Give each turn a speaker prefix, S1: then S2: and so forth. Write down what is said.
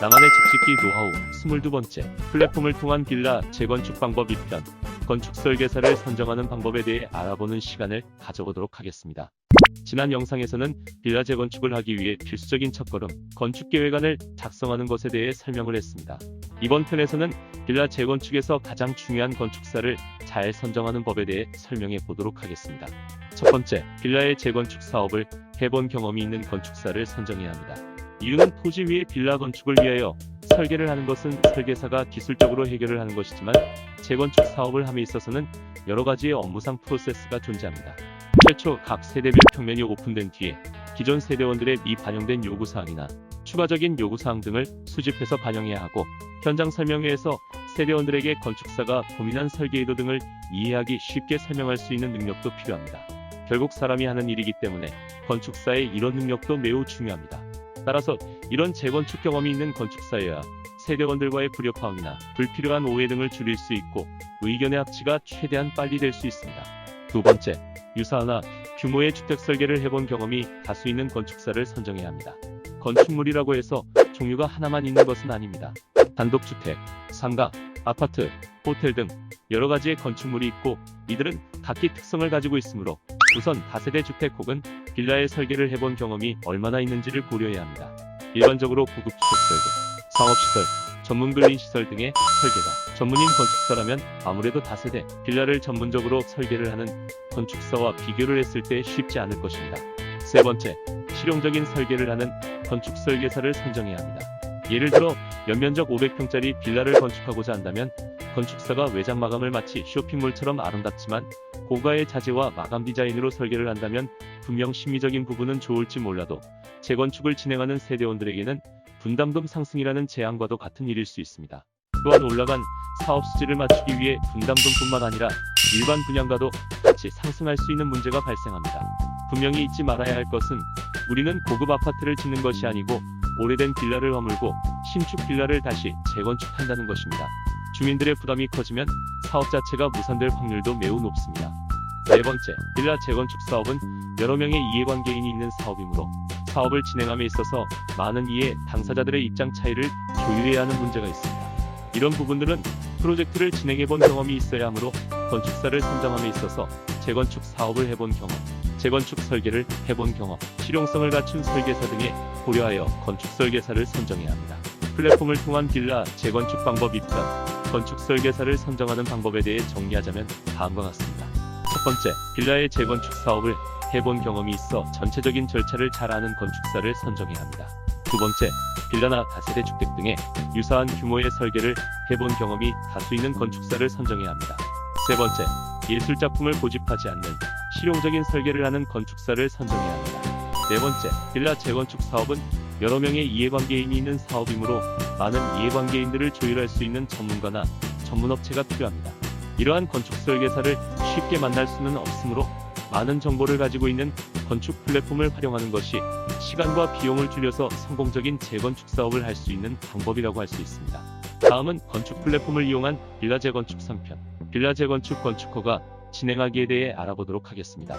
S1: 나만의 직짓기 노하우 22번째, 플랫폼을 통한 빌라 재건축 방법 2편, 건축 설계사를 선정하는 방법에 대해 알아보는 시간을 가져보도록 하겠습니다. 지난 영상에서는 빌라 재건축을 하기 위해 필수적인 첫걸음, 건축계획안을 작성하는 것에 대해 설명을 했습니다. 이번 편에서는 빌라 재건축에서 가장 중요한 건축사를 잘 선정하는 법에 대해 설명해 보도록 하겠습니다. 첫 번째, 빌라의 재건축 사업을 해본 경험이 있는 건축사를 선정해야 합니다. 이유는 토지 위에 빌라 건축을 위하여 설계를 하는 것은 설계사가 기술적으로 해결을 하는 것이지만 재건축 사업을 함에 있어서는 여러 가지의 업무상 프로세스가 존재합니다. 최초 각 세대별 평면이 오픈된 뒤에 기존 세대원들의 미반영된 요구사항이나 추가적인 요구사항 등을 수집해서 반영해야 하고, 현장 설명회에서 세대원들에게 건축사가 고민한 설계 의도 등을 이해하기 쉽게 설명할 수 있는 능력도 필요합니다. 결국 사람이 하는 일이기 때문에 건축사의 이런 능력도 매우 중요합니다. 따라서 이런 재건축 경험이 있는 건축사여야 세대원들과의 불협화음이나 불필요한 오해 등을 줄일 수 있고 의견의 합치가 최대한 빨리 될 수 있습니다. 두 번째, 유사하나 규모의 주택 설계를 해본 경험이 다수 있는 건축사를 선정해야 합니다. 건축물이라고 해서 종류가 하나만 있는 것은 아닙니다. 단독주택, 상가, 아파트, 호텔 등 여러 가지의 건축물이 있고 이들은 각기 특성을 가지고 있으므로 우선 다세대 주택 혹은 빌라의 설계를 해본 경험이 얼마나 있는지를 고려해야 합니다. 일반적으로 고급 주택 설계, 상업시설, 전문 근린시설 등의 설계가 전문인 건축사라면 아무래도 다세대, 빌라를 전문적으로 설계를 하는 건축사와 비교를 했을 때 쉽지 않을 것입니다. 세 번째, 실용적인 설계를 하는 건축 설계사를 선정해야 합니다. 예를 들어 연면적 500평짜리 빌라를 건축하고자 한다면 건축사가 외장 마감을 마치 쇼핑몰처럼 아름답지만 고가의 자재와 마감 디자인으로 설계를 한다면 분명 심미적인 부분은 좋을지 몰라도 재건축을 진행하는 세대원들에게는 분담금 상승이라는 재앙과도 같은 일일 수 있습니다. 또한 올라간 사업 수지를 맞추기 위해 분담금뿐만 아니라 일반 분양가도 같이 상승할 수 있는 문제가 발생합니다. 분명히 잊지 말아야 할 것은 우리는 고급 아파트를 짓는 것이 아니고 오래된 빌라를 허물고 신축 빌라를 다시 재건축한다는 것입니다. 주민들의 부담이 커지면 사업 자체가 무산될 확률도 매우 높습니다. 네 번째, 빌라 재건축 사업은 여러 명의 이해관계인이 있는 사업이므로 사업을 진행함에 있어서 많은 이해 당사자들의 입장 차이를 조율해야 하는 문제가 있습니다. 이런 부분들은 프로젝트를 진행해본 경험이 있어야 하므로 건축사를 선정함에 있어서 재건축 사업을 해본 경험, 재건축 설계를 해본 경험, 실용성을 갖춘 설계사 등에 고려하여 건축 설계사를 선정해야 합니다. 플랫폼을 통한 빌라 재건축 방법 2편, 건축 설계사를 선정하는 방법에 대해 정리하자면 다음과 같습니다. 첫 번째, 빌라의 재건축 사업을 해본 경험이 있어 전체적인 절차를 잘 아는 건축사를 선정해야 합니다. 두 번째, 빌라나 다세대 주택 등의 유사한 규모의 설계를 해본 경험이 다수 있는 건축사를 선정해야 합니다. 세 번째, 예술작품을 고집하지 않는 실용적인 설계를 하는 건축사를 선정해야 합니다. 네 번째, 빌라 재건축 사업은 여러 명의 이해관계인이 있는 사업이므로 많은 이해관계인들을 조율할 수 있는 전문가나 전문업체가 필요합니다. 이러한 건축 설계사를 쉽게 만날 수는 없으므로 많은 정보를 가지고 있는 건축 플랫폼을 활용하는 것이 시간과 비용을 줄여서 성공적인 재건축 사업을 할 수 있는 방법이라고 할 수 있습니다. 다음은 건축 플랫폼을 이용한 빌라 재건축 3편, 빌라 재건축 건축허가 진행하기에 대해 알아보도록 하겠습니다.